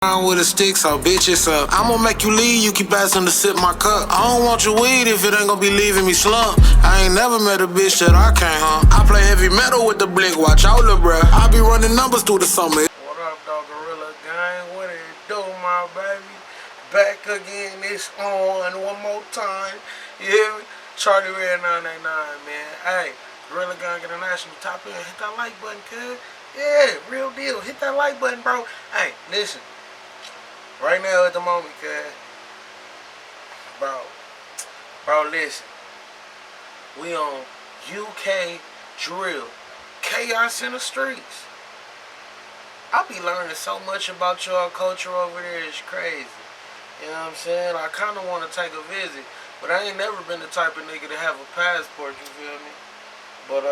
With a stick, so bitch, it's up. I'm gonna make you leave, you keep asking to sip my cup. I don't want your weed if it ain't gonna be leaving me slump. I ain't never met a bitch that I can't hunt. I play heavy metal with the blick, watch out, lil' bruh. I be running numbers through the summer. What up, dog? Gorilla Gang? What it do, my baby? Back again, it's on one more time. You hear me? CharlieGramz 989, man. Hey, Gorilla Gang International, top in. Hit that like button, cuz. Yeah, real deal. Hit that like button, bro. Hey, listen. Right now at the moment, cuz, bro, listen. We on UK drill. Chaos in the streets. I be learning so much about y'all culture over there. It's crazy. You know what I'm saying? I kind of want to take a visit, but I ain't never been the type of nigga to have a passport, you feel me? But,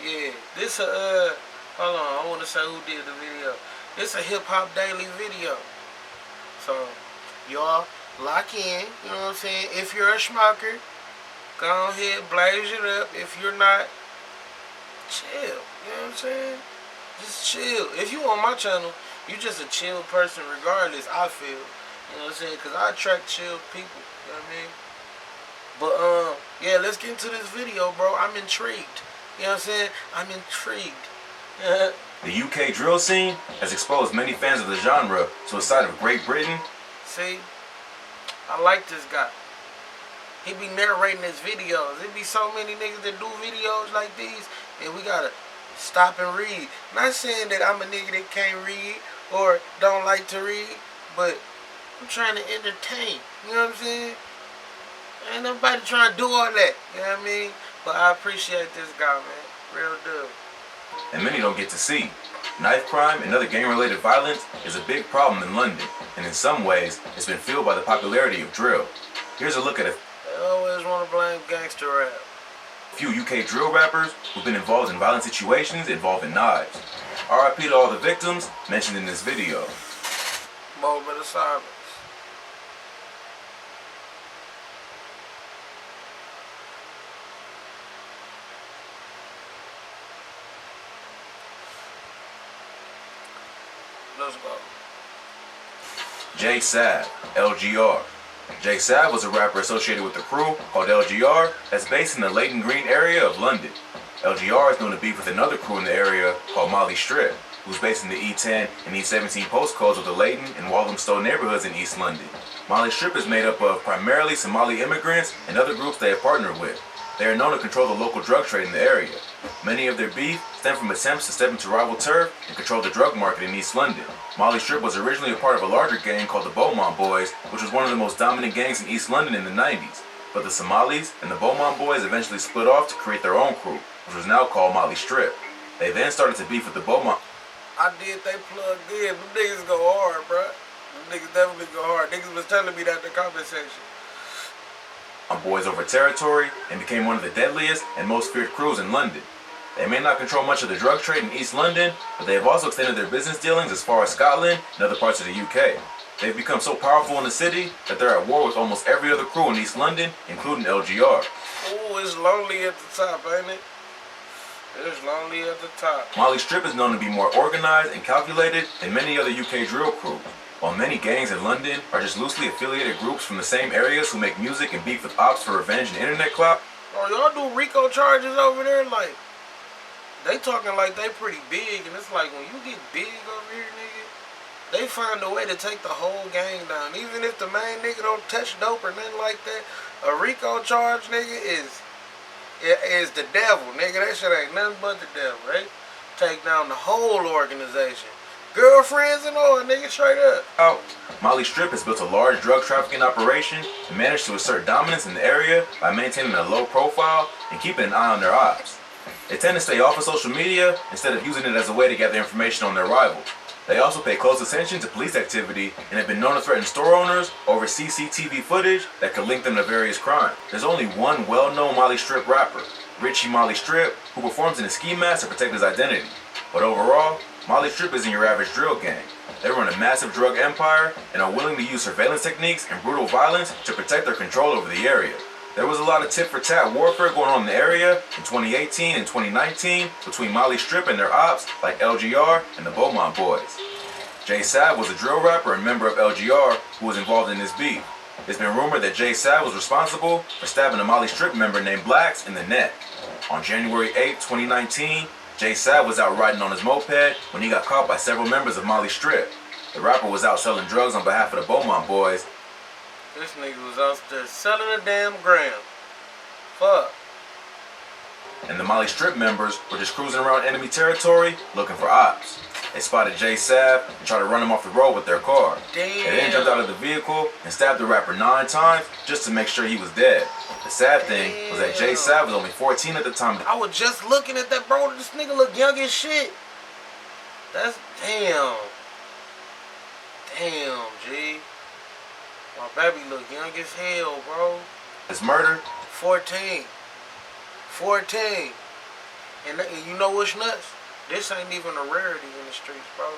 yeah. This, hold on, I want to say who did the video. This a hip-hop daily video. So, y'all lock in, you know what I'm saying? If you're a smoker, go ahead, blaze it up. If you're not, chill, you know what I'm saying? Just chill. If you on my channel, you just a chill person regardless, I feel. You know what I'm saying? Because I attract chill people, you know what I mean? But, yeah, let's get into this video, bro. I'm intrigued. You know what I'm saying? I'm intrigued. The UK drill scene has exposed many fans of the genre to a side of Great Britain. See, I like this guy. He be narrating his videos. There be so many niggas that do videos like these, and we gotta stop and read. Not saying that I'm a nigga that can't read or don't like to read, but I'm trying to entertain. You know what I'm saying? Ain't nobody trying to do all that. You know what I mean? But I appreciate this guy, man. Real deal. And many don't get to see. Knife crime and other gang-related violence is a big problem in London, and in some ways, it's been fueled by the popularity of drill. Here's a look at a They always want to blame gangster rap. few UK drill rappers who've been involved in violent situations involving knives. RIP to all the victims mentioned in this video. Moment of silence. Let's go. Cashapp, LGR. Cashapp was a rapper associated with a crew called LGR that's based in the Leighton Green area of London. LGR is known to beef with another crew in the area called Molly Strip, who's based in the E10 and E17 postcodes of the Leighton and Walthamstow neighborhoods in East London. Molly Strip is made up of primarily Somali immigrants and other groups they have partnered with. They are known to control the local drug trade in the area. Many of their beef stem from attempts to step into rival turf and control the drug market in East London. Molly Strip was originally a part of a larger gang called the Beaumont Boys, which was one of the most dominant gangs in East London in the 90s. But the Somalis and the Beaumont Boys eventually split off to create their own crew, which was now called Molly Strip. They then started to beef with the Beaumont. I did, they plugged in. Them niggas go hard, bruh. Them niggas definitely go hard. Niggas was telling me that in the comment section. Boys over territory and became one of the deadliest and most feared crews in London. They may not control much of the drug trade in East London, but they have also extended their business dealings as far as Scotland and other parts of the UK. They've become so powerful in the city that they're at war with almost every other crew in East London, including LGR. Ooh, it's lonely at the top, ain't it? It's lonely at the top. Molly Strip is known to be more organized and calculated than many other UK drill crews. While many gangs in London are just loosely affiliated groups from the same areas who make music and beef with ops for revenge and internet clout. Oh, y'all do RICO charges over there? Like, they talking like they pretty big, and it's like when you get big over here, nigga, they find a way to take the whole gang down. Even if the main nigga don't touch dope or nothing like that, a RICO charge, nigga, is the devil, nigga. That shit ain't nothing but the devil, right? Take down the whole organization. Girlfriends and all, nigga, straight up. Molly Strip has built a large drug trafficking operation and managed to assert dominance in the area by maintaining a low profile and keeping an eye on their ops. They tend to stay off of social media instead of using it as a way to gather information on their rivals. They also pay close attention to police activity and have been known to threaten store owners over CCTV footage that could link them to various crimes. There's only one well-known Molly Strip rapper, Richie Molly Strip, who performs in a ski mask to protect his identity. But overall, Molly Strip isn't your average drill gang. They run a massive drug empire and are willing to use surveillance techniques and brutal violence to protect their control over the area. There was a lot of tit-for-tat warfare going on in the area in 2018 and 2019 between Molly Strip and their ops like LGR and the Beaumont Boys. J-Sav was a drill rapper and member of LGR who was involved in this beef. It's been rumored that J-Sav was responsible for stabbing a Molly Strip member named Blacks in the neck. On January 8, 2019, J-Sav was out riding on his moped when he got caught by several members of Molly Strip. The rapper was out selling drugs on behalf of the Beaumont boys. This nigga was out there selling a damn gram. Fuck. And the Molly Strip members were just cruising around enemy territory looking for ops. They spotted J-Sav and tried to run him off the road with their car. Damn. They then jumped out of the vehicle and stabbed the rapper 9 times just to make sure he was dead. The sad thing was that J-Sav was only 14 at the time. I was just looking at that, bro. This nigga look young as shit. That's damn. Damn, G. My baby look young as hell, bro. This murder? 14. And you know what's nuts? This ain't even a rarity in the streets, bro.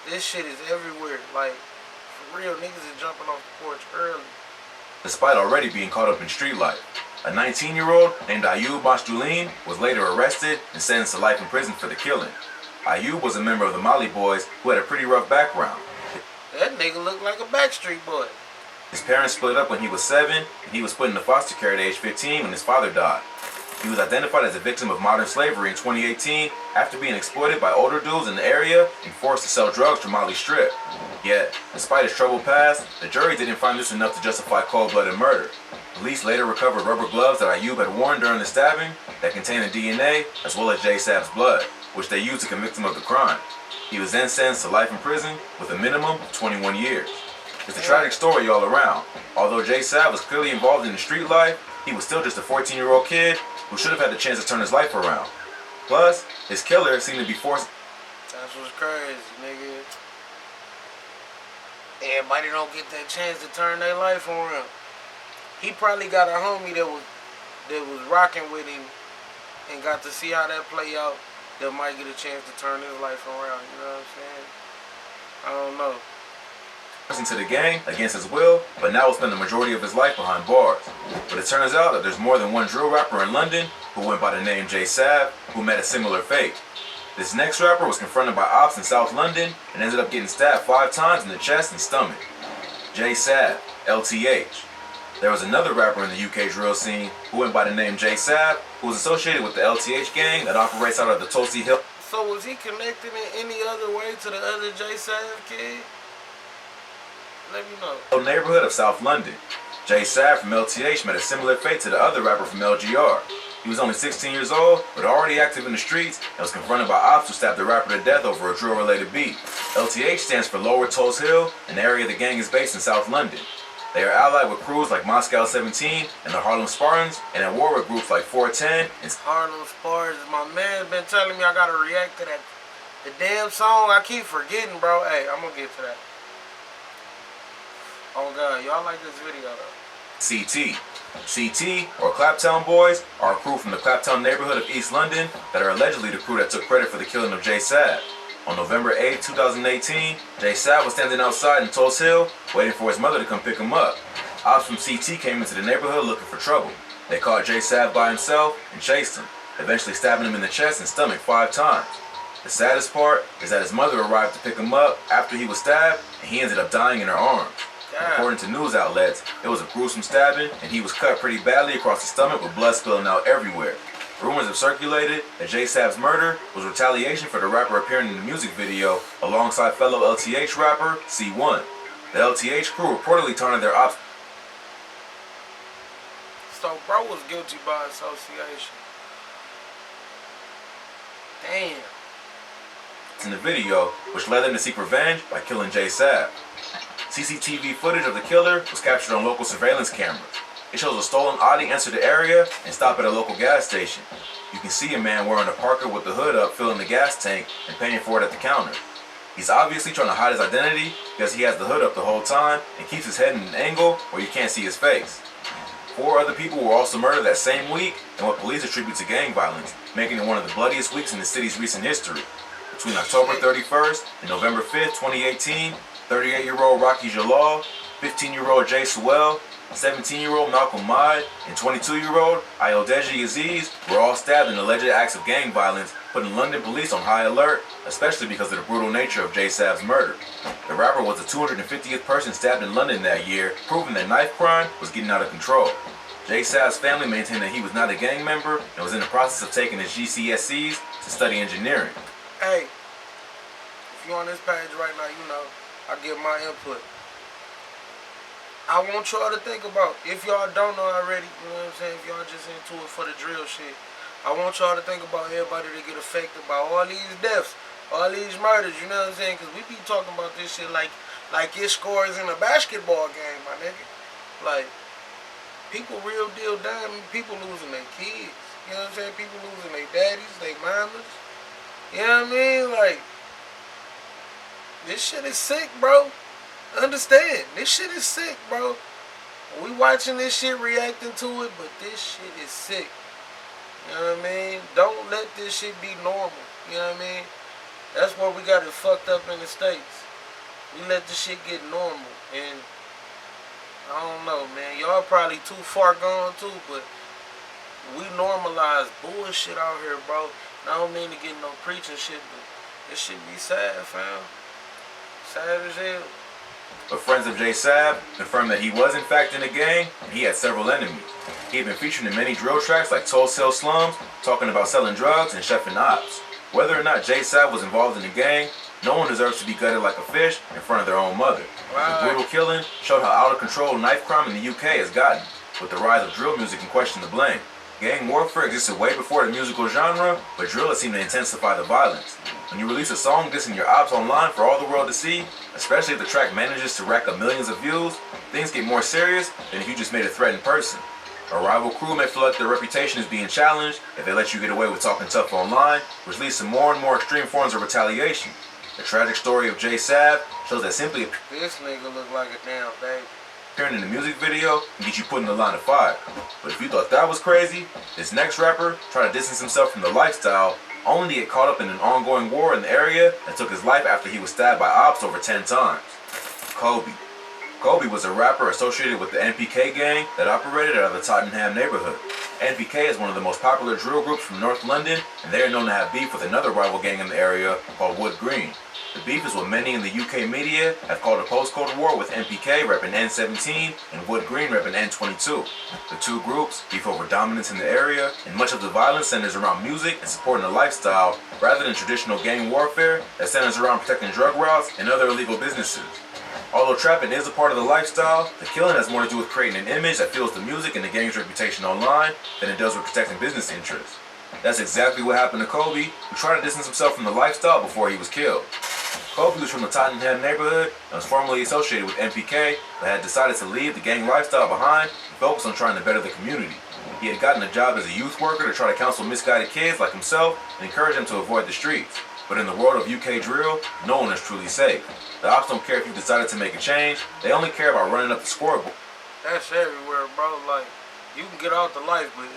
This shit is everywhere. Like, for real, niggas is jumping off the porch early. Despite already being caught up in street life, a 19-year-old named Ayub Mashtulin was later arrested and sentenced to life in prison for the killing. Ayub was a member of the Molly Boys who had a pretty rough background. That nigga looked like a Backstreet Boy. His parents split up when he was 7, and he was put into foster care at age 15 when his father died. He was identified as a victim of modern slavery in 2018 after being exploited by older dudes in the area and forced to sell drugs to Molly Strip. Yet, despite his troubled past, the jury didn't find this enough to justify cold-blooded murder. Police later recovered rubber gloves that Ayub had worn during the stabbing that contained the DNA as well as J-Sav's blood, which they used to convict him of the crime. He was then sentenced to life in prison with a minimum of 21 years. It's a tragic story all around. Although J-Sav was clearly involved in the street life, he was still just a 14-year-old kid who should have had the chance to turn his life around. Plus, his killer seemed to be forced. That's what's crazy, nigga. Everybody don't get that chance to turn their life around. He probably got a homie that was rocking with him and got to see how that play out, that might get a chance to turn his life around, you know what I'm saying? I don't know. Into the gang against his will, but now will spend the majority of his life behind bars. But it turns out that there's more than one drill rapper in London who went by the name J-Sav who met a similar fate. This next rapper was confronted by ops in South London and ended up getting stabbed 5 times in the chest and stomach. J-Sav, LTH. There was another rapper in the UK drill scene who went by the name J-Sav who was associated with the LTH gang that operates out of the Tulsi Hill. So was he connected in any other way to the other J-Sav kid? Let me know. Neighborhood of South London. J-Sav from LTH met a similar fate to the other rapper from LGR. He was only 16 years old, but already active in the streets, and was confronted by ops who stabbed the rapper to death over a drill-related beef. LTH stands for Lower Tulse Hill, an area the gang is based in South London. They are allied with crews like Moscow 17 and the Harlem Spartans, and at war with groups like 410 and Harlem Spartans. My man been telling me I gotta react to that. The damn song I keep forgetting, bro. Hey, I'm gonna get to that. Oh God, y'all like this video though. CT. CT, or Claptown Boys, are a crew from the Claptown neighborhood of East London that are allegedly the crew that took credit for the killing of J-Sav. On November 8, 2018, J-Sav was standing outside in Tulse Hill, waiting for his mother to come pick him up. Ops from CT came into the neighborhood looking for trouble. They caught J-Sav by himself and chased him, eventually stabbing him in the chest and stomach 5 times. The saddest part is that his mother arrived to pick him up after he was stabbed, and he ended up dying in her arms. According to news outlets, it was a gruesome stabbing, and he was cut pretty badly across the stomach with blood spilling out everywhere. Rumors have circulated that J-Sav's murder was retaliation for the rapper appearing in the music video alongside fellow LTH rapper C1. The LTH crew reportedly taunted their ops. So bro was guilty by association. Damn. In the video, which led them to seek revenge by killing J-Sav. CCTV footage of the killer was captured on local surveillance cameras. It shows a stolen Audi enter the area and stop at a local gas station. You can see a man wearing a Parker with the hood up filling the gas tank and paying for it at the counter. He's obviously trying to hide his identity because he has the hood up the whole time and keeps his head in an angle where you can't see his face. 4 other people were also murdered that same week in what police attribute to gang violence, making it one of the bloodiest weeks in the city's recent history. Between October 31st and November 5th, 2018, 38-year-old Rocky Jalal, 15-year-old Jay Sewell, 17-year-old Malcolm Maad, and 22-year-old Ayodeji Aziz were all stabbed in alleged acts of gang violence putting London police on high alert, especially because of the brutal nature of J-Sav's murder. The rapper was the 250th person stabbed in London that year, proving that knife crime was getting out of control. J-Sav's family maintained that he was not a gang member and was in the process of taking his GCSEs to study engineering. Hey, if you're on this page right now, you know, I give my input. I want y'all to think about, if y'all don't know already, you know what I'm saying, if y'all just into it for the drill shit, I want y'all to think about everybody that get affected by all these deaths, all these murders, you know what I'm saying, because we be talking about this shit like it scores in a basketball game, my nigga. Like, people real deal dying, people losing their kids, you know what I'm saying, people losing their daddies, their mamas, you know what I mean, like, this shit is sick, bro. Understand, this shit is sick, bro. We watching this shit, reacting to it, but this shit is sick. You know what I mean? Don't let this shit be normal. You know what I mean? That's where we got it fucked up in the States. We let this shit get normal. And I don't know, man. Y'all probably too far gone too, but we normalize bullshit out here, bro. And I don't mean to get no preaching shit, but this shit be sad, fam. Sad as hell. But friends of J-Sav confirmed that he was in fact in a gang and he had several enemies. He had been featured in many drill tracks like Tulsa Slums, talking about selling drugs and chefing ops. Whether or not J-Sav was involved in the gang, no one deserves to be gutted like a fish in front of their own mother. Right. The brutal killing showed how out of control knife crime in the UK has gotten, with the rise of drill music in question to blame. Gang warfare existed way before the musical genre, but drill has seemed to intensify the violence. When you release a song dissing your ops online for all the world to see, especially if the track manages to rack up millions of views, things get more serious than if you just made a threat in person. A rival crew may feel like their reputation is being challenged if they let you get away with talking tough online, which leads to more and more extreme forms of retaliation. The tragic story of J-Sav shows that simply This nigga look like a damn baby. appearing in the music video can get you put in the line of fire. But if you thought that was crazy, this next rapper tried to distance himself from the lifestyle, only to get caught up in an ongoing war in the area that took his life after he was stabbed by ops over 10 times. Kobe. Kobe was a rapper associated with the NPK gang that operated out of the Tottenham neighborhood. NPK is one of the most popular drill groups from North London, and they are known to have beef with another rival gang in the area called Wood Green. The beef is what many in the UK media have called a post-Cold War, with NPK repping N17 and Wood Green repping N22. The two groups beef over dominance in the area, and much of the violence centers around music and supporting a lifestyle rather than traditional gang warfare that centers around protecting drug routes and other illegal businesses. Although trapping is a part of the lifestyle, the killing has more to do with creating an image that fuels the music and the gang's reputation online than it does with protecting business interests. That's exactly what happened to Kobe, who tried to distance himself from the lifestyle before he was killed. Kobe was from the Tottenham neighborhood and was formerly associated with NPK, but had decided to leave the gang lifestyle behind and focus on trying to better the community. He had gotten a job as a youth worker to try to counsel misguided kids like himself and encourage them to avoid the streets. But in the world of UK drill, no one is truly safe. The ops don't care if you decided to make a change, they only care about running up the scoreboard. That's everywhere, bro. Like, you can get out the life, but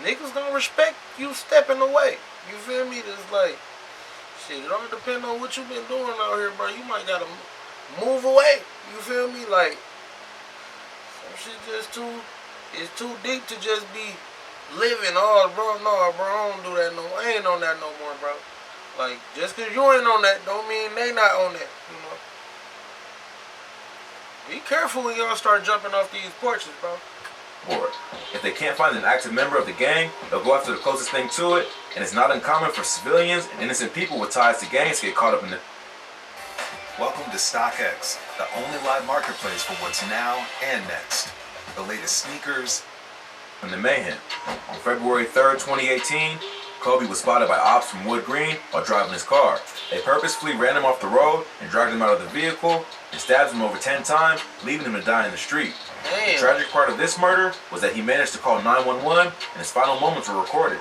niggas don't respect you stepping away. You feel me? It's like, shit, it all depends on what you been doing out here, bro. You might gotta move away. You feel me? Like, some shit just it's too deep to just be living. Oh, bro, no, bro, I don't do that no more. I ain't on that no more, bro. Like, just cause you ain't on that don't mean they not on that, you know. Be careful when y'all start jumping off these porches, bro. Or if they can't find an active member of the gang, they'll go after the closest thing to it, and it's not uncommon for civilians and innocent people with ties to gangs to get caught up in it. Welcome to StockX, the only live marketplace for what's now and next. The latest sneakers and the mayhem. On February 3rd, 2018, Kobe was spotted by ops from Wood Green while driving his car. They purposefully ran him off the road and dragged him out of the vehicle and stabbed him over 10 times, leaving him to die in the street. Damn. The tragic part of this murder was that he managed to call 911 and his final moments were recorded.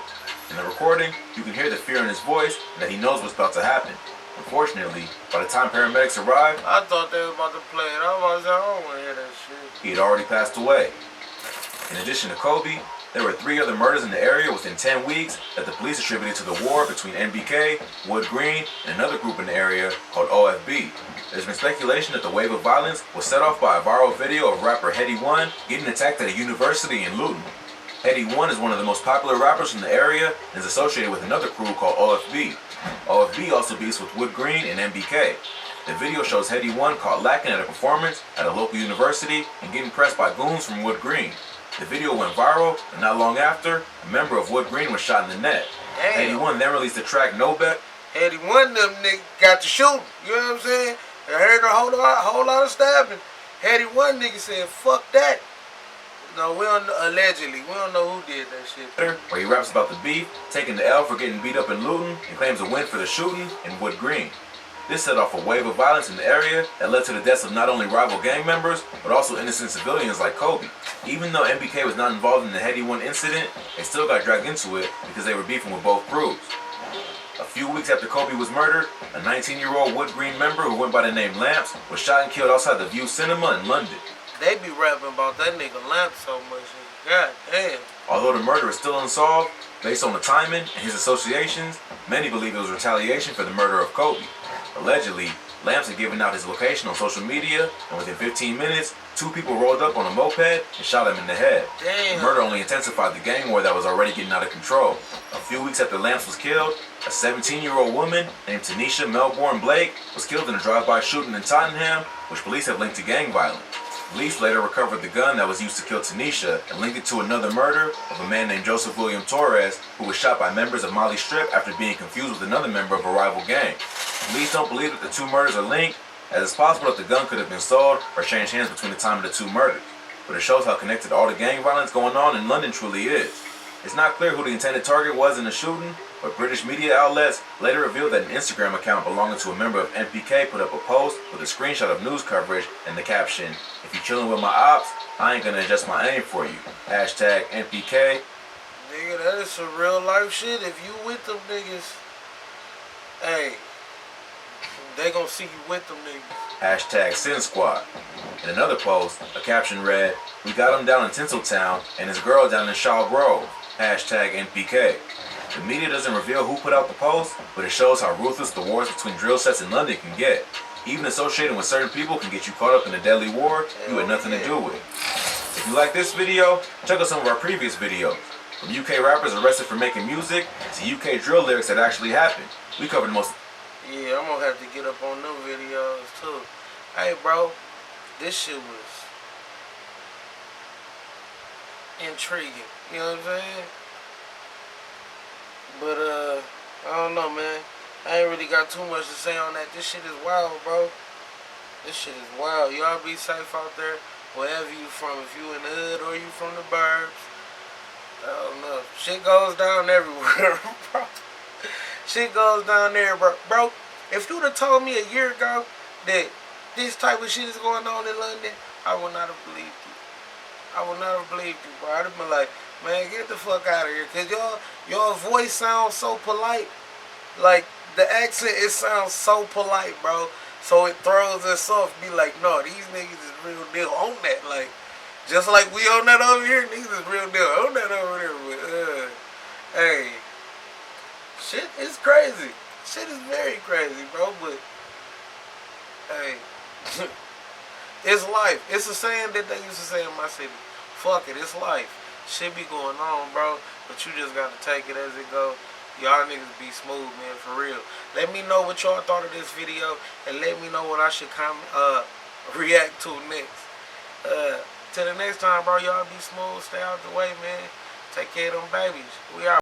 In the recording, you can hear the fear in his voice and that he knows what's about to happen. Unfortunately, by the time paramedics arrived, I thought they were about to play it. I was like, I don't want to hear that shit. he had already passed away. In addition to Kobe, there were 3 other murders in the area within 10 weeks that the police attributed to the war between NBK, Wood Green, and another group in the area called OFB. There's been speculation that the wave of violence was set off by a viral video of rapper Heady One getting attacked at a university in Luton. Heady One is one of the most popular rappers from the area and is associated with another crew called OFB. OFB also beefs with Wood Green and MBK. The video shows Heady One caught lacking at a performance at a local university and getting pressed by goons from Wood Green. The video went viral, and not long after, a member of Wood Green was shot in the neck. Damn. Heady One then released the track No Bet. Heady One of them niggas got to shoot. You know what I'm saying? I heard a whole lot of stabbing. Heady One nigga said, fuck that. No, allegedly, we don't know who did that shit. Where he raps about the beef, taking the L for getting beat up and looting, and claims a win for the shooting in Wood Green. This set off a wave of violence in the area that led to the deaths of not only rival gang members, but also innocent civilians like Kobe. Even though MBK was not involved in the Heady One incident, they still got dragged into it because they were beefing with both crews. A few weeks after Kobe was murdered, a 19-year-old Wood Green member who went by the name Lamps was shot and killed outside the View Cinema in London. They be rapping about that nigga Lamp so much. God damn. Although the murder is still unsolved, based on the timing and his associations, many believe it was retaliation for the murder of Kobe. Allegedly, Lamps had given out his location on social media, and within 15 minutes, 2 people rolled up on a moped and shot him in the head. Damn. The murder only intensified the gang war that was already getting out of control. A few weeks after Lamps was killed, a 17-year-old woman named Tanisha Melbourne Blake was killed in a drive-by shooting in Tottenham, which police have linked to gang violence. Police later recovered the gun that was used to kill Tanisha and linked it to another murder of a man named Joseph William Torres, who was shot by members of Molly Strip after being confused with another member of a rival gang. Police don't believe that the 2 murders are linked, as it's possible that the gun could have been sold or changed hands between the time of the 2 murders. But it shows how connected all the gang violence going on in London truly is. It's not clear who the intended target was in the shooting, but British media outlets later revealed that an Instagram account belonging to a member of MPK put up a post with a screenshot of news coverage and the caption, "If you chillin' with my ops, I ain't gonna adjust my aim for you. Hashtag MPK." Nigga, that is some real life shit. If you with them niggas, hey, they gonna see you with them niggas. Hashtag Sin Squad. In another post, a caption read, "We got him down in Tinseltown and his girl down in Shaw Grove. Hashtag NPK." The media doesn't reveal who put out the post, but it shows how ruthless the wars between drill sets in London can get. Even associating with certain people can get you caught up in a deadly war you had nothing to do with. If you like this video, check out some of our previous videos. From UK rappers arrested for making music to UK drill lyrics that actually happened. We covered most. Yeah, I'm gonna have to get up on them videos too. Hey, bro, this shit was intriguing. You know what I'm saying? But I don't know, man. I ain't really got too much to say on that. This shit is wild, bro. This shit is wild. Y'all be safe out there, wherever you from. If you in the hood or you from the burbs, I don't know. Shit goes down everywhere, bro. Shit goes down there, bro. Bro, if you would have told me a year ago that this type of shit is going on in London, I would not have believed you. I would not have believed you, bro. I'd have been like, man, get the fuck out of here. Because your voice sounds so polite. Like, the accent, it sounds so polite, bro. So it throws us off. Be like, no, these niggas is real deal on that. Like, just like we on that over here, niggas is real deal on that over there. But, hey, shit is crazy. Shit is very crazy, bro. But, hey, it's life. It's a saying that they used to say in my city. Fuck it, it's life. Shit be going on, bro. But you just gotta take it as it go. Y'all niggas be smooth, man, for real. Let me know what y'all thought of this video, and let me know what I should react to next. Till the next time, bro, y'all be smooth. Stay out the way, man. Take care of them babies. We out.